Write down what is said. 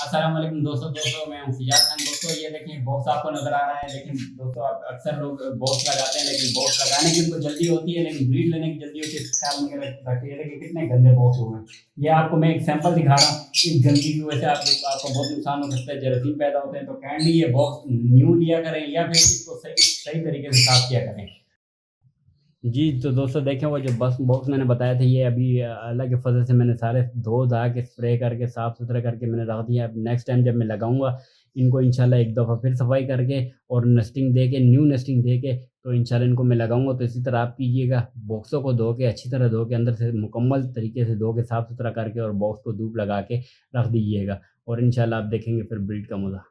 अस्सलाम वालेकुम दोस्तों मैं हूं फिजाज खान। दोस्तों ये देखिए बॉक्स आपको नज़र आ रहा है, लेकिन दोस्तों आप अक्सर लोग बॉक्स लगाते हैं, लेकिन बॉक्स लगाने की उनको जल्दी होती है, लेकिन ब्रीड लेने की जल्दी होती है, इसका ख्याल नहीं रखते। ये देखिए कितने गंदे बॉक्स हो गए। ये आपको मैं एक सैंपल दिखा रहा हूँ। इस गंदगी की वजह से आपको बहुत नुकसान हो सकता है, जरासीम पैदा होते हैं। तो काइंडली ये बॉक्स न्यू लिया करें या फिर इसको सही सही तरीके से साफ किया करें। जी, तो दोस्तों देखें वो जो बस बॉक्स मैंने बताया था, ये अभी अल्लाह के फ़ज़ल से मैंने सारे धो-धा के स्प्रे करके साफ़-सुथरा करके मैंने रख दिया। अब नेक्स्ट टाइम जब मैं लगाऊँगा, इनको इंशाल्लाह एक दफ़ा फिर सफाई करके और नेस्टिंग दे के, न्यू नेस्टिंग दे के, तो इंशाल्लाह इनको मैं लगाऊँगा। तो इसी तरह आप कीजिएगा, बॉक्सों को धो के अच्छी तरह धो के अंदर से मुकम्मल तरीके से धो के साफ़-सुथरा करके और बॉक्स को धूप लगा के रख दीजिएगा, और इंशाल्लाह आप देखेंगे फिर ब्रीड का मज़ा।